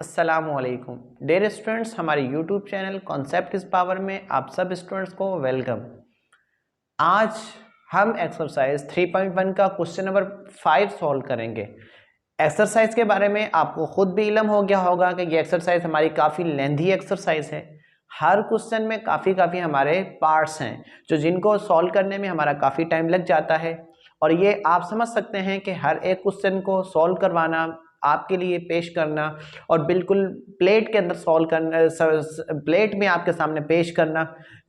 अस्सलामुअलैकुम dear students, हमारे YouTube channel concept is power में आप सब स्टूडेंट्स को वेलकम। आज हम एक्सरसाइज 3.1 का क्वेश्चन नंबर 5 सॉल्व करेंगे। एक्सरसाइज के बारे में आपको खुद भी इल्म हो गया होगा कि ये एक्सरसाइज हमारी काफ़ी लेंथी एक्सरसाइज है। हर क्वेश्चन में काफ़ी हमारे पार्ट्स हैं जो जिनको सॉल्व करने में हमारा काफ़ी टाइम लग जाता है, और ये आप समझ सकते हैं कि हर एक क्वेश्चन को सॉल्व करवाना, आपके लिए पेश करना और बिल्कुल प्लेट के अंदर सॉल्व करना, प्लेट में आपके सामने पेश करना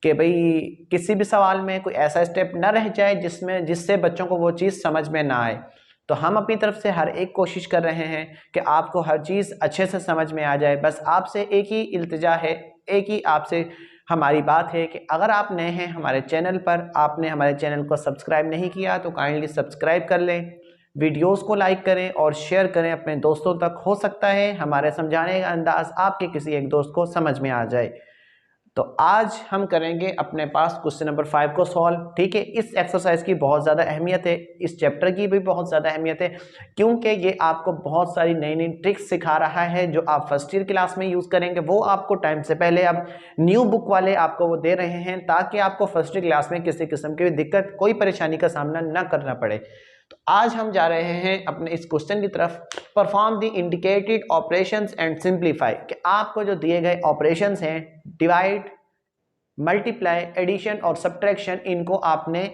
कि भाई किसी भी सवाल में कोई ऐसा स्टेप ना रह जाए जिससे बच्चों को वो चीज़ समझ में ना आए। तो हम अपनी तरफ से हर एक कोशिश कर रहे हैं कि आपको हर चीज़ अच्छे से समझ में आ जाए। बस आपसे एक ही इल्तिजा है, एक ही आपसे हमारी बात है कि अगर आप नए हैं हमारे चैनल पर, आपने हमारे चैनल को सब्सक्राइब नहीं किया तो काइंडली सब्सक्राइब कर लें, वीडियोस को लाइक करें और शेयर करें अपने दोस्तों तक। हो सकता है हमारे समझाने का अंदाज आपके किसी एक दोस्त को समझ में आ जाए। तो आज हम करेंगे अपने पास क्वेश्चन नंबर 5 को सॉल्व। ठीक है, इस एक्सरसाइज की बहुत ज़्यादा अहमियत है, इस चैप्टर की भी बहुत ज़्यादा अहमियत है, क्योंकि ये आपको बहुत सारी नई नई ट्रिक्स सिखा रहा है जो आप फर्स्ट ईयर क्लास में यूज़ करेंगे। वो आपको टाइम से पहले अब न्यू बुक वाले आपको वो दे रहे हैं ताकि आपको फर्स्ट ईयर क्लास में किसी किस्म की दिक्कत, कोई परेशानी का सामना न करना पड़े। तो आज हम जा रहे हैं अपने इस क्वेश्चन की तरफ। Perform the indicated operations and simplify, कि आपको जो दिए गए ऑपरेशंस हैं, डिवाइड, मल्टीप्लाई, एडिशन और सब्ट्रैक्शन, इनको आपने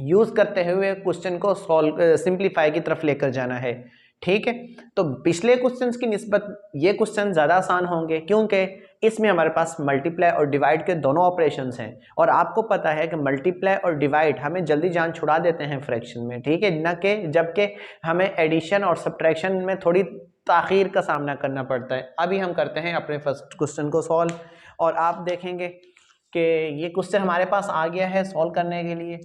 यूज करते हुए क्वेश्चन को सॉल्व सिंप्लीफाई की तरफ लेकर जाना है। ठीक है, तो पिछले क्वेश्चंस की निस्बत ये क्वेश्चन ज़्यादा आसान होंगे क्योंकि इसमें हमारे पास मल्टीप्लाई और डिवाइड के दोनों ऑपरेशंस हैं, और आपको पता है कि मल्टीप्लाई और डिवाइड हमें जल्दी जान छुड़ा देते हैं फ्रैक्शन में। ठीक है, न कि जबकि हमें एडिशन और सब्ट्रैक्शन में थोड़ी ताख़ीर का सामना करना पड़ता है। अभी हम करते हैं अपने फर्स्ट क्वेश्चन को सॉल्व, और आप देखेंगे कि ये क्वेश्चन हमारे पास आ गया है सॉल्व करने के लिए।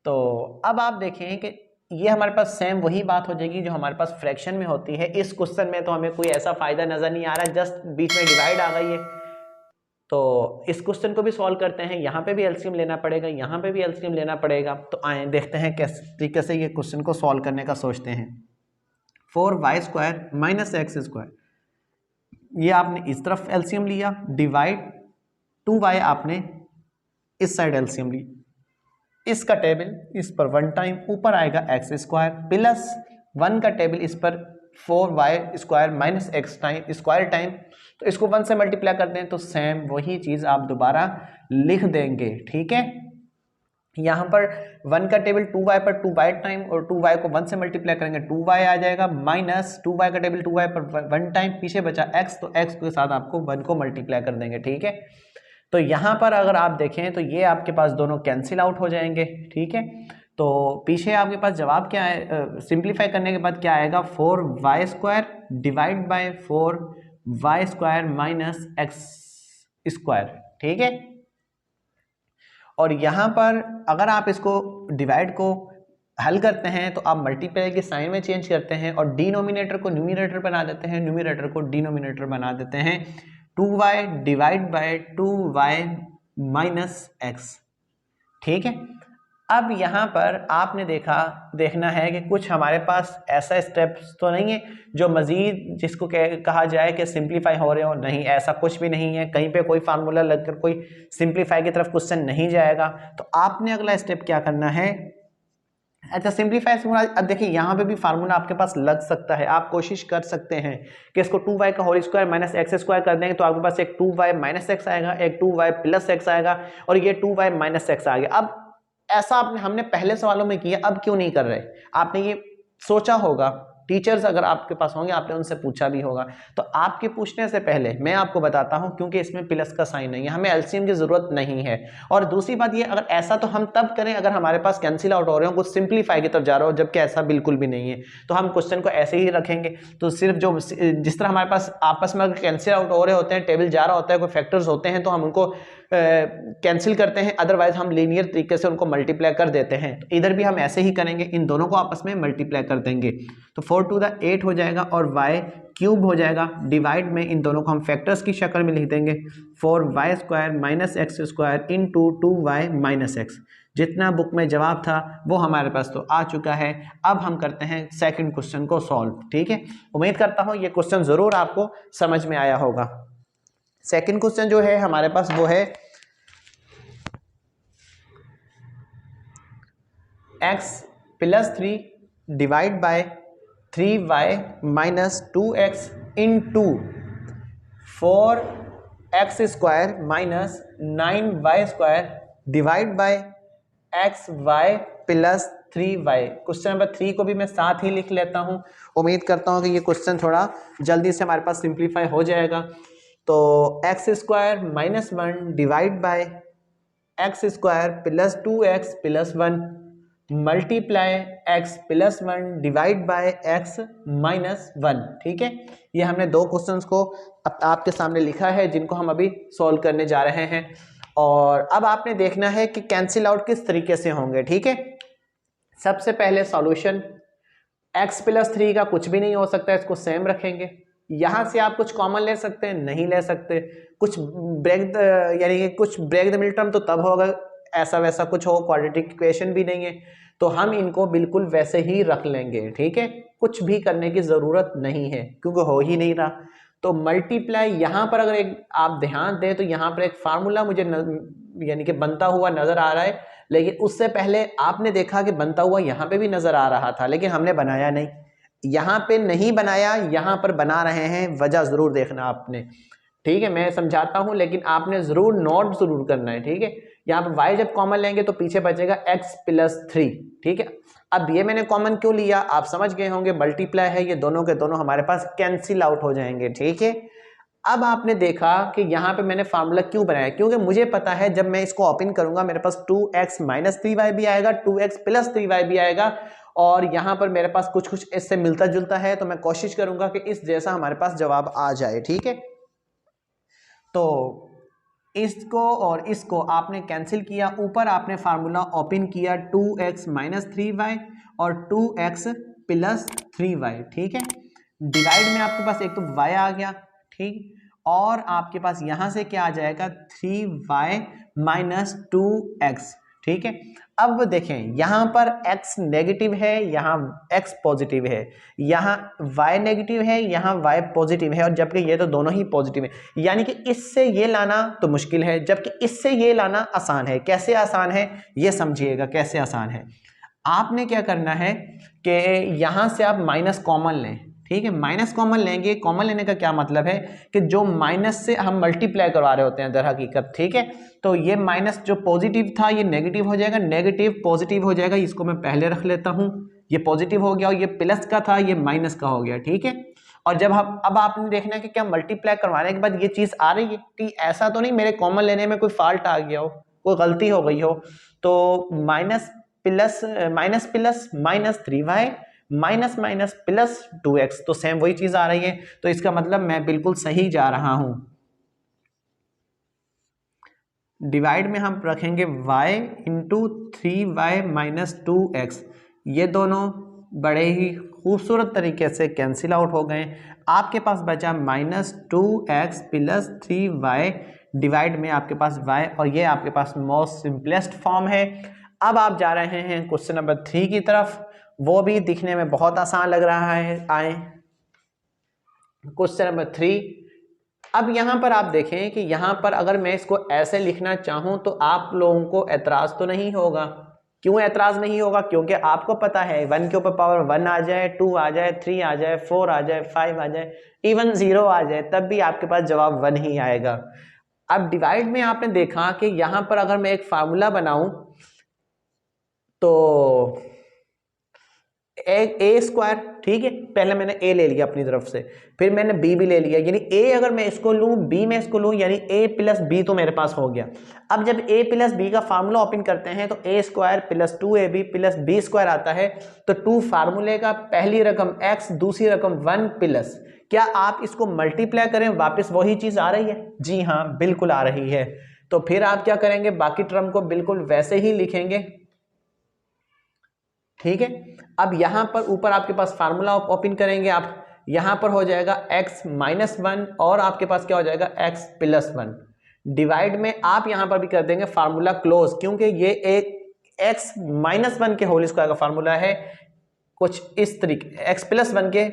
तो अब आप देखें कि ये हमारे पास सेम वही बात हो जाएगी जो हमारे पास फ्रैक्शन में होती है। इस क्वेश्चन में तो हमें कोई ऐसा फायदा नजर नहीं आ रहा, जस्ट बीच में डिवाइड आ गई है। तो इस क्वेश्चन को भी सॉल्व करते हैं, यहाँ पे भी एलसीएम लेना पड़ेगा, यहाँ पे भी एलसीएम लेना पड़ेगा। तो आए देखते हैं किस तरीके से ये क्वेश्चन को सॉल्व करने का सोचते हैं। 4y² माइनस x², ये आपने इस तरफ एलसीएम लिया, डिवाइड 2y आपने इस साइड एलसीएम ली। इसका टेबल इस पर 1 टाइम ऊपर आएगा x² प्लस 1 का टेबल इस पर 4y² minus x time square time. तो इसको 1 से मल्टीप्लाई करते हैं तो सेम वही चीज़ आप दोबारा लिख देंगे। ठीक है, यहाँ पर 1 का टेबल 2y पर 2y टाइम, और 2y को 1 से मल्टीप्लाई करेंगे 2y आ जाएगा, माइनस 2y का टेबल 2y पर 1 टाइम, पीछे बचा x, तो x के साथ आपको 1 को मल्टीप्लाई कर देंगे। ठीक है, तो यहाँ पर अगर आप देखें तो ये आपके पास दोनों कैंसिल आउट हो जाएंगे। ठीक है, तो पीछे आपके पास जवाब क्या है, सिंप्लीफाई करने के बाद क्या आएगा, 4y² divide by 4y² minus x²। ठीक है, और यहाँ पर अगर आप इसको डिवाइड को हल करते हैं तो आप मल्टीप्लाई के साइन में चेंज करते हैं और डिनोमिनेटर को न्यूमरेटर बना देते हैं, न्यूमरेटर को डिनोमिनेटर बना देते हैं। 2y divide by 2y minus x। ठीक है, अब यहाँ पर आपने देखना है कि कुछ हमारे पास ऐसा स्टेप्स तो नहीं है जो मज़ीद जिसको कहा जाए कि सिंप्लीफाई हो रहे हो, नहीं, ऐसा कुछ भी नहीं है। कहीं पे कोई फार्मूला लगकर कोई सिंप्लीफाई की तरफ क्वेश्चन नहीं जाएगा। तो आपने अगला स्टेप क्या करना है, अच्छा सिंप्लीफाई से अब देखिए यहाँ पे भी फार्मूला आपके पास लग सकता है। आप कोशिश कर सकते हैं कि इसको 2y का होल स्क्वायर माइनस x² कर देंगे तो आपके पास एक 2y माइनस x आएगा, एक 2y प्लस x आएगा, और ये 2y माइनस x आ गया। अब ऐसा हमने पहले सवालों में किया, अब क्यों नहीं कर रहे? आपने ये सोचा होगा, टीचर्स अगर आपके पास होंगे आपने उनसे पूछा भी होगा। तो आपके पूछने से पहले मैं आपको बताता हूं, क्योंकि इसमें प्लस का साइन नहीं है, हमें एलसीएम की जरूरत नहीं है। और दूसरी बात ये, अगर ऐसा तो हम तब करें अगर हमारे पास कैंसिल आउट हो रहे हो, कुछ सिंप्लीफाई की तरफ जा रहा हो, जबकि ऐसा बिल्कुल भी नहीं है। तो हम क्वेश्चन को ऐसे ही रखेंगे। तो सिर्फ जो जिस तरह हमारे पास आपस में अगर कैंसिल आउट हो रहे होते हैं, टेबल जा रहा होता है, कोई फैक्टर्स होते हैं, तो हम उनको कैंसिल करते हैं, अदरवाइज हम लीनियर तरीके से उनको मल्टीप्लाई कर देते हैं। तो इधर भी हम ऐसे ही करेंगे, इन दोनों को आपस में मल्टीप्लाई कर देंगे। तो 4 टू द 8 हो जाएगा और y³ हो जाएगा। डिवाइड में इन दोनों को हम फैक्टर्स की शक्ल में लिख देंगे, 4y² minus x² into 2y minus x। जितना बुक में जवाब था वो हमारे पास तो आ चुका है। अब हम करते हैं सेकंड क्वेश्चन को सॉल्व। ठीक है, उम्मीद करता हूँ ये क्वेश्चन ज़रूर आपको समझ में आया होगा। सेकंड क्वेश्चन जो है हमारे पास वो है x + 3 divide by 3y minus 2x into 4x² minus 9y² divide by xy + 3y। Question number 3 को भी मैं साथ ही लिख लेता हूं। उम्मीद करता हूं कि ये क्वेश्चन थोड़ा जल्दी से हमारे पास सिंप्लीफाई हो जाएगा। तो x² minus 1 divide by x² + 2x + 1 multiply x + 1 divide by x minus 1। ठीक है, ये हमने दो क्वेश्चंस को आपके सामने लिखा है जिनको हम अभी सॉल्व करने जा रहे हैं। और अब आपने देखना है कि कैंसिल आउट किस तरीके से होंगे। ठीक है, सबसे पहले सॉल्यूशन x + 3 का कुछ भी नहीं हो सकता, इसको सेम रखेंगे। यहां से आप कुछ कॉमन ले सकते हैं, नहीं ले सकते। कुछ ब्रेक यानी कि कुछ ब्रेक द मिडिल टर्म तो तब होगा ऐसा वैसा कुछ हो, क्वाड्रेटिक इक्वेशन भी नहीं है, तो हम इनको बिल्कुल वैसे ही रख लेंगे। ठीक है, कुछ भी करने की जरूरत नहीं है क्योंकि हो ही नहीं रहा। तो मल्टीप्लाई यहाँ पर अगर एक आप ध्यान दें तो यहाँ पर एक फार्मूला मुझे यानी कि बनता हुआ नजर आ रहा है, लेकिन उससे पहले आपने देखा कि बनता हुआ यहाँ पे भी नजर आ रहा था, लेकिन हमने बनाया नहीं। यहाँ पे नहीं बनाया, यहाँ पर बना रहे हैं, वजह जरूर देखना आपने। ठीक है, मैं समझाता हूं लेकिन आपने जरूर नोट जरूर करना है। ठीक है, यहाँ पर y जब कॉमन लेंगे तो पीछे बचेगा x + 3। ठीक है, अब ये मैंने कॉमन क्यों लिया आप समझ गए होंगे, मल्टीप्लाई है, ये दोनों के दोनों हमारे पास कैंसिल आउट हो जाएंगे। ठीक है, अब आपने देखा कि यहाँ पे मैंने फार्मूला क्यों बनाया, क्योंकि मुझे पता है जब मैं इसको ओपन करूंगा मेरे पास 2x - 3y भी आएगा, 2x + 3y भी आएगा, और यहाँ पर मेरे पास कुछ कुछ इससे मिलता जुलता है, तो मैं कोशिश करूंगा कि इस जैसा हमारे पास जवाब आ जाए। ठीक है, तो इसको और इसको आपने कैंसिल किया, ऊपर आपने फार्मूला ओपन किया 2x - 3y और 2x + 3y। ठीक है, डिवाइड में आपके पास एक तो y आ गया, ठीक, और आपके पास यहां से क्या आ जाएगा 3y - 2x। ठीक है, अब देखें यहां पर x नेगेटिव है, यहां x पॉजिटिव है, यहां y नेगेटिव है, यहां y पॉजिटिव है, और जबकि ये तो दोनों ही पॉजिटिव है, यानी कि इससे ये लाना तो मुश्किल है, जबकि इससे ये लाना आसान है। कैसे आसान है ये समझिएगा, कैसे आसान है। आपने क्या करना है कि यहां से आप माइनस कॉमन लें। ठीक है, माइनस कॉमन लेंगे, कॉमन लेने का क्या मतलब है कि जो माइनस से हम मल्टीप्लाई करवा रहे होते हैं दर हकीकत। ठीक है, तो ये माइनस जो पॉजिटिव था ये नेगेटिव हो जाएगा, नेगेटिव पॉजिटिव हो जाएगा, इसको मैं पहले रख लेता हूं, ये पॉजिटिव हो गया, और ये प्लस का था ये माइनस का हो गया। ठीक है, और जब हम अब आपने देखना है कि क्या मल्टीप्लाई करवाने के बाद ये चीज आ रही है कि ऐसा तो नहीं मेरे कॉमन लेने में कोई फॉल्ट आ गया हो, कोई गलती हो गई हो। तो minus plus -3y minus minus + 2x, तो सेम वही चीज आ रही है, तो इसका मतलब मैं बिल्कुल सही जा रहा हूं। डिवाइड में हम रखेंगे y × 3y - 2x, ये दोनों बड़े ही खूबसूरत तरीके से कैंसिल आउट हो गए। आपके पास बचा -2x + 3y डिवाइड में आपके पास y, और ये आपके पास मोस्ट सिंपलेस्ट फॉर्म है। अब आप जा रहे हैं क्वेश्चन नंबर 3 की तरफ, वो भी दिखने में बहुत आसान लग रहा है। आए क्वेश्चन नंबर 3। अब यहां पर आप देखें कि यहां पर अगर मैं इसको ऐसे लिखना चाहूं तो आप लोगों को एतराज तो नहीं होगा। क्यों एतराज नहीं होगा? क्योंकि आपको पता है 1 के ऊपर पावर 1 आ जाए, 2 आ जाए, 3 आ जाए, 4 आ जाए, 5 आ जाए, इवन 0 आ जाए, तब भी आपके पास जवाब 1 ही आएगा। अब डिवाइड में आपने देखा कि यहां पर अगर मैं एक फार्मूला बनाऊं तो a², ठीक है, पहले मैंने a ले लिया अपनी तरफ से, फिर मैंने b भी ले लिया, यानी a अगर मैं इसको लूं, b में इसको लूं, यानी a + b तो मेरे पास हो गया। अब जब a + b का फार्मूला ओपन करते हैं तो a² + 2ab + b² आता है, तो 2 फार्मूले का पहली रकम x, दूसरी रकम 1 प्लस, क्या आप इसको मल्टीप्लाई करें वापस वही चीज आ रही है? जी हाँ, बिल्कुल आ रही है। तो फिर आप क्या करेंगे, बाकी टर्म को बिल्कुल वैसे ही लिखेंगे। ठीक है, अब यहां पर ऊपर आपके पास फार्मूला ओपन करेंगे आप, यहां पर हो जाएगा x - 1 और आपके पास क्या हो जाएगा x + 1 डिवाइड में आप यहां पर भी कर देंगे फार्मूला क्लोज, क्योंकि ये एक एक्स माइनस वन के होल स्क्वायर का फार्मूला है कुछ इस तरीके, एक्स प्लस वन के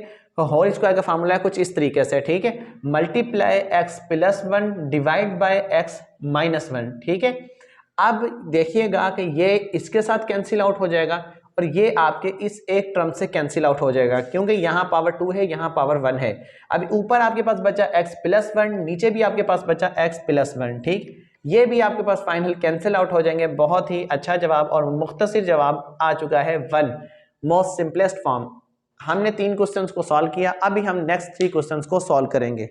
होल स्क्वायर का फार्मूला है कुछ इस तरीके से, ठीक है, multiply x plus one divide by x minus one, ठीक है। अब देखिएगा कि ये इसके साथ कैंसिल आउट हो जाएगा और ये आपके इस एक टर्म से कैंसिल आउट हो जाएगा क्योंकि यहाँ पावर 2 है, यहाँ पावर 1 है। अब ऊपर आपके पास बचा एक्स प्लस वन, नीचे भी आपके पास बचा एक्स प्लस वन, ठीक, ये भी आपके पास फाइनल कैंसिल आउट हो जाएंगे। बहुत ही अच्छा जवाब और मुख्तसर जवाब आ चुका है 1, मोस्ट सिंपलेस्ट फॉर्म। हमने 3 क्वेश्चंस को सॉल्व किया, अभी हम नेक्स्ट 3 क्वेश्चंस को सॉल्व करेंगे।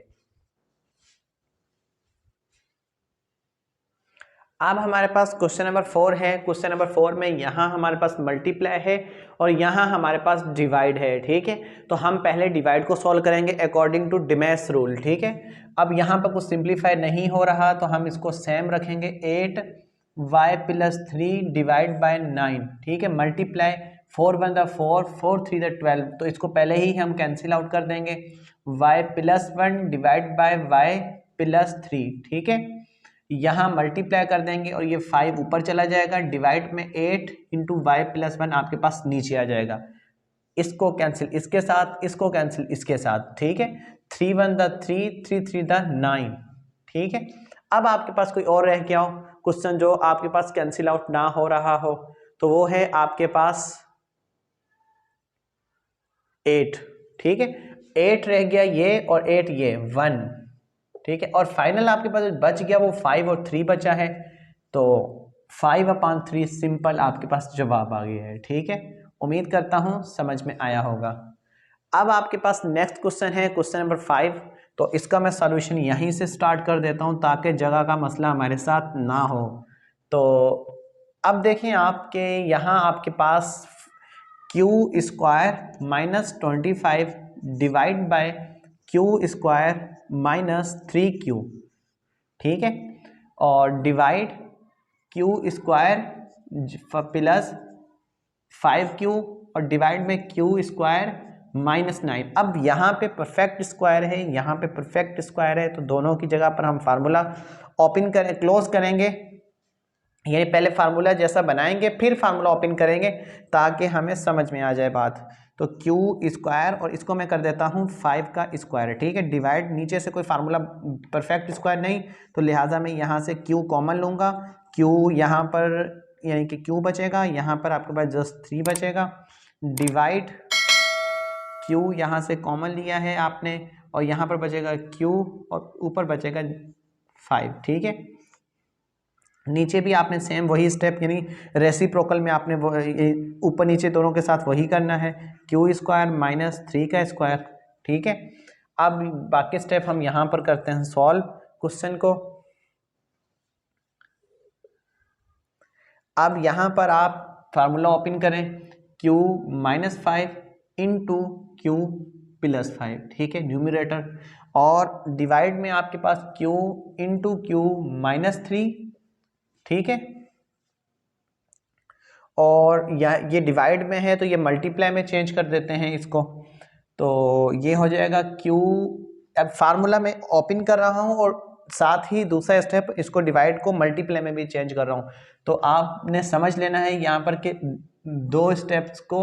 अब हमारे पास क्वेश्चन नंबर 4 है। क्वेश्चन नंबर 4 में यहाँ हमारे पास मल्टीप्लाई है और यहाँ हमारे पास डिवाइड है, ठीक है। तो हम पहले डिवाइड को सॉल्व करेंगे अकॉर्डिंग टू डिमेस रूल, ठीक है। अब यहाँ पर कुछ सिंप्लीफाई नहीं हो रहा तो हम इसको सेम रखेंगे, 8y प्लस 3 डिवाइड बाय 9, ठीक है, मल्टीप्लाई 4 1 द 4, 4 3 द 12, तो इसको पहले ही हम कैंसिल आउट कर देंगे, y plus 1 divide by y plus 3, ठीक है। यहाँ मल्टीप्लाई कर देंगे और ये 5 ऊपर चला जाएगा, डिवाइड में 8 इंटू वाई प्लस 1 आपके पास नीचे आ जाएगा, इसको कैंसिल इसके साथ, इसको कैंसिल इसके साथ, ठीक है, 3 1 द 3, 3 3 द 9, ठीक है। अब आपके पास कोई और रह गया हो क्वेश्चन जो आपके पास कैंसिल आउट ना हो रहा हो, तो वो है आपके पास 8, ठीक है, 8 रह गया ये और 8 ये 1, ठीक है, और फाइनल आपके पास बच गया वो 5 और 3 बचा है, तो 5/3 सिंपल आपके पास जवाब आ गया है, ठीक है। उम्मीद करता हूं समझ में आया होगा। अब आपके पास नेक्स्ट क्वेश्चन है क्वेश्चन नंबर 5, तो इसका मैं सॉल्यूशन यहीं से स्टार्ट कर देता हूं ताकि जगह का मसला हमारे साथ ना हो। तो अब देखें आपके यहाँ आपके पास Q square minus 25 divide by Q square minus 3q, ठीक है, और divide Q square plus 5q और डिवाइड में क्यू स्क्वायर माइनस 9। अब यहाँ पे परफेक्ट स्क्वायर है, यहाँ पे परफेक्ट स्क्वायर है, तो दोनों की जगह पर हम फार्मूला ओपन करें, क्लोज करेंगे, यानी पहले फार्मूला जैसा बनाएंगे फिर फार्मूला ओपन करेंगे ताकि हमें समझ में आ जाए बात। तो क्यू स्क्वायर और इसको मैं कर देता हूँ 5 का स्क्वायर, ठीक है, डिवाइड, नीचे से कोई फार्मूला परफेक्ट स्क्वायर नहीं तो लिहाजा मैं यहाँ से क्यू कॉमन लूँगा, क्यू यहाँ पर यानी कि क्यू बचेगा, यहाँ पर आपके पास जस्ट 3 बचेगा, डिवाइड क्यू यहाँ से कॉमन लिया है आपने और यहाँ पर बचेगा क्यू और ऊपर बचेगा 5, ठीक है। नीचे भी आपने सेम वही स्टेप यानी रेसिप्रोकल में आपने ऊपर नीचे दोनों के साथ वही करना है, क्यू स्क्वायर माइनस 3 का स्क्वायर, ठीक है। अब बाकी स्टेप हम यहाँ पर करते हैं सॉल्व क्वेश्चन को। अब यहाँ पर आप फार्मूला ओपन करें, Q minus 5 into Q plus 5, ठीक है, न्यूमरेटर, और डिवाइड में आपके पास क्यू इंटू क्यू माइनस 3, ठीक है, और ये डिवाइड में है तो ये मल्टीप्लाई में चेंज कर देते हैं इसको, तो ये हो जाएगा क्यू। अब फार्मूला में ओपन कर रहा हूँ और साथ ही दूसरा स्टेप इसको डिवाइड को मल्टीप्लाई में भी चेंज कर रहा हूँ, तो आपने समझ लेना है यहाँ पर कि 2 स्टेप्स को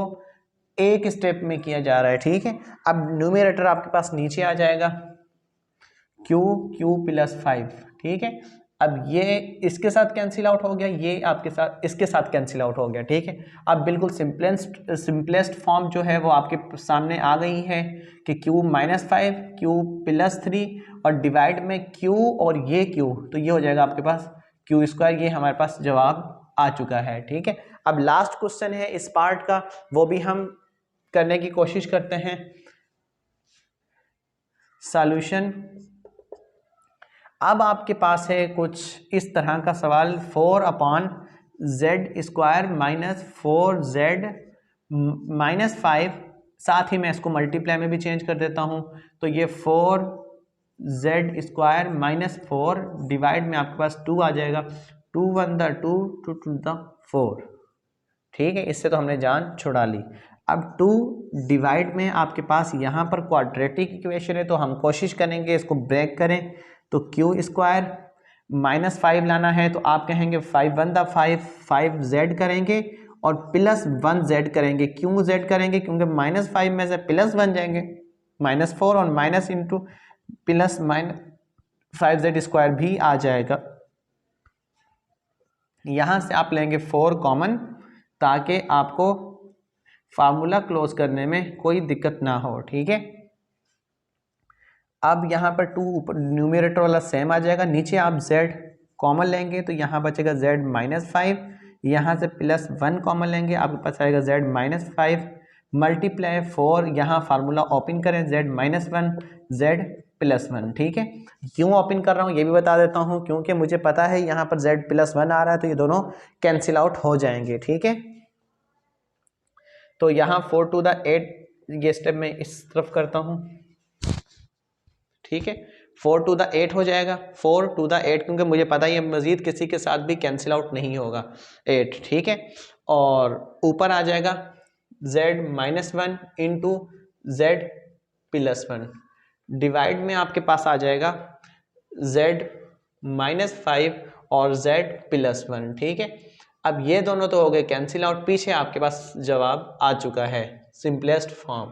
एक स्टेप में किया जा रहा है, ठीक है। अब न्यूमरेटर आपके पास नीचे आ जाएगा, क्यू प्लस 5, ठीक है। अब ये इसके साथ कैंसिल आउट हो गया, ये आपके साथ इसके साथ कैंसिल आउट हो गया, ठीक है। अब बिल्कुल सिंपलेस्ट फॉर्म जो है वो आपके सामने आ गई है कि क्यू माइनस 5 क्यू प्लस 3 और डिवाइड में क्यू और ये क्यू, तो ये हो जाएगा आपके पास क्यू स्क्वायर, ये हमारे पास जवाब आ चुका है, ठीक है। अब लास्ट क्वेश्चन है इस पार्ट का, वो भी हम करने की कोशिश करते हैं। सॉल्यूशन अब आपके पास है कुछ इस तरह का सवाल, 4/z square minus 4z minus 5, साथ ही मैं इसको मल्टीप्लाई में भी चेंज कर देता हूँ, तो ये 4z स्क्वायर माइनस 4 डिवाइड में आपके पास 2 आ जाएगा, 2 1 द 2 2 2 द 4, ठीक है, इससे तो हमने जान छुड़ा ली। अब 2 डिवाइड में आपके पास यहाँ पर क्वाड्रेटिक इक्वेशन है तो हम कोशिश करेंगे इसको ब्रेक करें, तो क्यू स्क्वायर -5 लाना है तो आप कहेंगे 5 1 दा 5z करेंगे और +1z करेंगे। क्यों z करेंगे? क्योंकि -5 में से प्लस बन जाएंगे, -4 और माइनस इंटू प्लस -5z² भी आ जाएगा। यहाँ से आप लेंगे 4 कॉमन ताकि आपको फार्मूला क्लोज करने में कोई दिक्कत ना हो, ठीक है। अब यहाँ पर 2 ऊपर न्यूमरेटर वाला सेम आ जाएगा, नीचे आप z कॉमन लेंगे तो यहाँ बचेगा z -5, यहाँ से +1 कॉमन लेंगे, आपके पास आएगा z -5 मल्टीप्लाई 4, यहाँ फार्मूला ओपन करें z -1 z +1, ठीक है। क्यों ओपन कर रहा हूँ ये भी बता देता हूँ, क्योंकि मुझे पता है यहाँ पर z +1 आ रहा है तो ये दोनों कैंसिल आउट हो जाएंगे, ठीक है। तो यहाँ 4 to the 8 ये स्टेप मैं इस तरफ करता हूँ, ठीक है। 4 to the 8 हो जाएगा, 4 to the 8 क्योंकि मुझे पता है मजीद किसी के साथ भी कैंसिल आउट नहीं होगा 8, ठीक है। और ऊपर आ जाएगा z -1 इंटू z +1, डिवाइड में आपके पास आ जाएगा z -5 और z +1, ठीक है। अब ये दोनों तो हो गए कैंसिल आउट, पीछे आपके पास जवाब आ चुका है सिंपलेस्ट फॉर्म,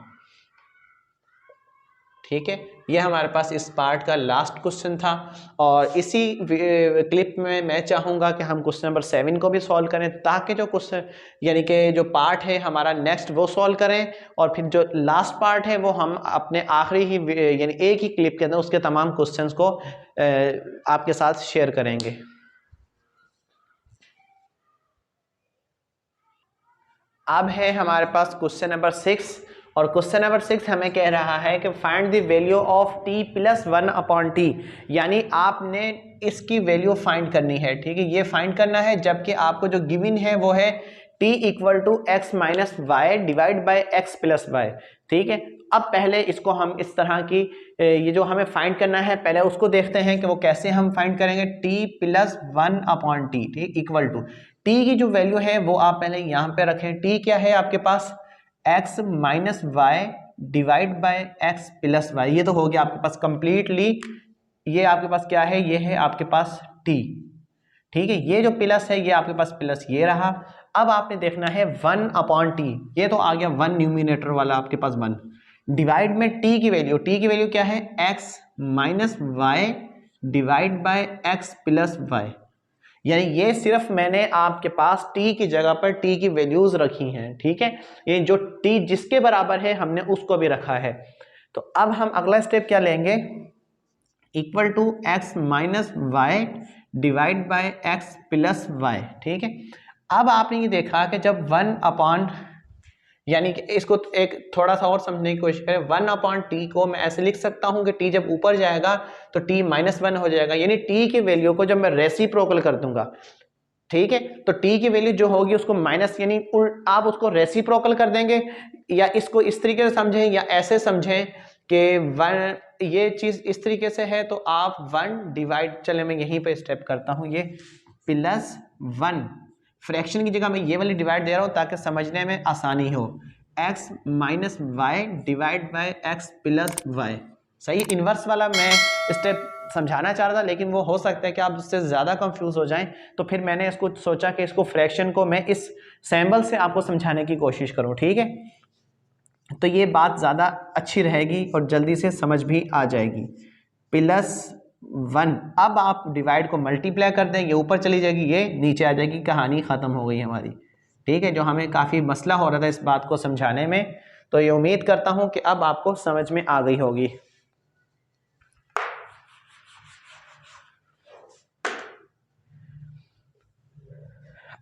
ठीक है। ये हमारे पास इस पार्ट का लास्ट क्वेश्चन था और इसी क्लिप में मैं चाहूँगा कि हम क्वेश्चन नंबर 7 को भी सॉल्व करें ताकि जो क्वेश्चन यानी कि जो पार्ट है हमारा नेक्स्ट वो सॉल्व करें और फिर जो लास्ट पार्ट है वो हम अपने आखिरी ही यानी एक ही क्लिप के अंदर उसके तमाम क्वेश्चंस को आपके साथ शेयर करेंगे। अब है हमारे पास क्वेश्चन नंबर 6 और क्वेश्चन नंबर 6 हमें कह रहा है कि find the value of t + 1/t, यानी आपने इसकी वैल्यू फाइंड करनी है, ठीक है। ये फाइंड करना है जबकि आपको जो गिवन है वो है t = x - y divide by x + y, ठीक है। अब पहले इसको हम इस तरह की ये जो हमें फाइंड करना है पहले उसको देखते हैं कि वो कैसे हम फाइंड करेंगे। t + 1/t, ठीक, इक्वल टू t की जो वैल्यू है वो आप पहले यहाँ पे रखें। t क्या है आपके पास x - y divide by x + y, ये तो हो गया आपके पास कंप्लीटली। ये आपके पास क्या है, ये है आपके पास t, ठीक है। ये जो प्लस है ये आपके पास प्लस ये रहा। अब आपने देखना है 1/t, ये तो आ गया 1 न्यूमिनेटर वाला आपके पास 1 डिवाइड में t की वैल्यू क्या है x - y divide by x + y, यानी ये सिर्फ मैंने आपके पास t की जगह पर t की वैल्यूज रखी हैं, ठीक है। ये जो t जिसके बराबर है हमने उसको भी रखा है। तो अब हम अगला स्टेप क्या लेंगे, equal to x - y divide by x + y, ठीक है। अब आपने ये देखा कि जब 1 यानी कि इसको एक थोड़ा सा और समझने की कोशिश करें, 1/t को मैं ऐसे लिख सकता हूं कि t जब ऊपर जाएगा तो t -1 हो जाएगा, यानी t की वैल्यू को जब मैं रेसिप्रोकल कर दूंगा, ठीक है, तो t की वैल्यू जो होगी उसको माइनस यानी आप उसको रेसिप्रोकल कर देंगे, या इसको इस तरीके से समझें या ऐसे समझें कि 1 ये चीज इस तरीके से है तो आप 1 डिवाइड, चले मैं यहीं पे स्टेप करता हूं, ये +1 फ्रैक्शन की जगह मैं ये वाली डिवाइड दे रहा हूँ ताकि समझने में आसानी हो, x - y divide by x + y, सही। इन्वर्स वाला मैं स्टेप समझाना चाह रहा था लेकिन वो हो सकता है कि आप उससे ज़्यादा कंफ्यूज हो जाएं, तो फिर मैंने इसको सोचा कि इसको फ्रैक्शन को मैं इस सैम्बल से आपको समझाने की कोशिश करूँ, ठीक है। तो ये बात ज़्यादा अच्छी रहेगी और जल्दी से समझ भी आ जाएगी। +1, अब आप डिवाइड को मल्टीप्लाई कर दें, ये ऊपर चली जाएगी, ये नीचे आ जाएगी, कहानी ख़त्म हो गई हमारी, ठीक है। जो हमें काफ़ी मसला हो रहा था इस बात को समझाने में, तो ये उम्मीद करता हूँ कि अब आपको समझ में आ गई होगी।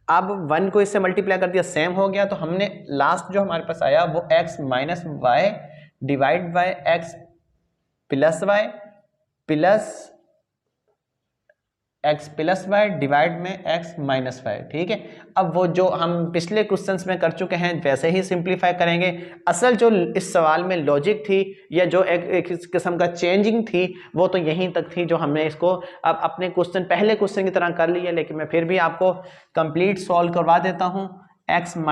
अब 1 को इससे मल्टीप्लाई कर दिया, सेम हो गया, तो हमने लास्ट जो हमारे पास आया वो x - y divide by x + y plus x + y divide में x - y, ठीक है। अब वो जो हम पिछले क्वेश्चंस में कर चुके हैं वैसे ही सिंप्लीफाई करेंगे। असल जो इस सवाल में लॉजिक थी या जो एक किस्म का चेंजिंग थी वो तो यहीं तक थी, जो हमने इसको अब अपने पहले क्वेश्चन की तरह कर लिया, लेकिन मैं फिर भी आपको कंप्लीट सॉल्व करवा देता हूँ। x -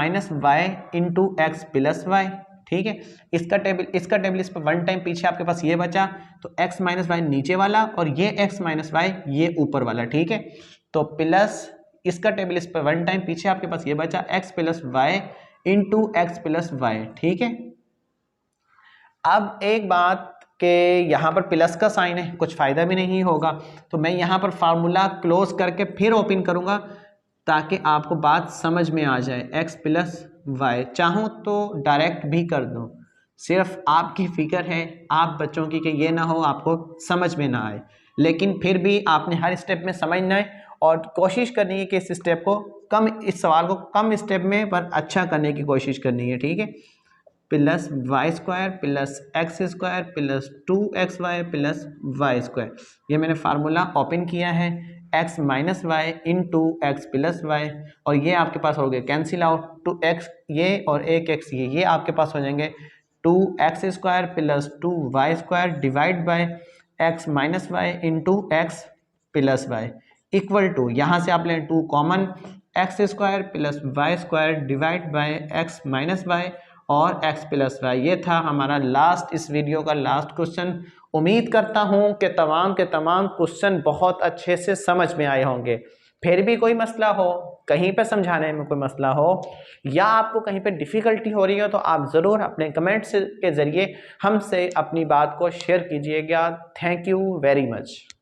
y into x + y ठीक है। इसका टेबल इस पर 1 टाइम पीछे आपके पास ये बचा, तो x माइनस वाई नीचे वाला और ये x माइनस वाई ये ऊपर वाला, ठीक है। तो प्लस इसका टेबल इस पर 1 टाइम पीछे आपके पास ये बचा x plus y into x plus y, ठीक है। अब एक बात के यहाँ पर प्लस का साइन है, कुछ फायदा भी नहीं होगा, तो मैं यहाँ पर फार्मूला क्लोज करके फिर ओपन करूँगा ताकि आपको बात समझ में आ जाए। x प्लस वाई चाहूँ तो डायरेक्ट भी कर दूँ, सिर्फ आपकी फिक्र है आप बच्चों की कि ये ना हो आपको समझ में ना आए, लेकिन फिर भी आपने हर स्टेप में समझना है और कोशिश करनी है कि इस सवाल को कम स्टेप में पर अच्छा करने की कोशिश करनी है, ठीक है। Plus y square plus x square plus 2xy plus y square, ये मैंने फार्मूला ओपन किया है। x minus y into x plus y, और ये आपके पास हो गए कैंसिल आउट, 2x ये और एक x ये आपके पास हो जाएंगे 2x square plus 2y square divide by x minus y into x plus y equal to, यहाँ से आप लें 2 common, x square plus y square divide by x minus y और x प्लस वाई। ये था हमारा इस वीडियो का लास्ट क्वेश्चन। उम्मीद करता हूँ कि तमाम के तमाम क्वेश्चन बहुत अच्छे से समझ में आए होंगे। फिर भी कोई मसला हो, कहीं पे समझाने में कोई मसला हो या आपको कहीं पे डिफ़िकल्टी हो रही हो, तो आप ज़रूर अपने कमेंट्स के ज़रिए हमसे अपनी बात को शेयर कीजिएगा। Thank you very much.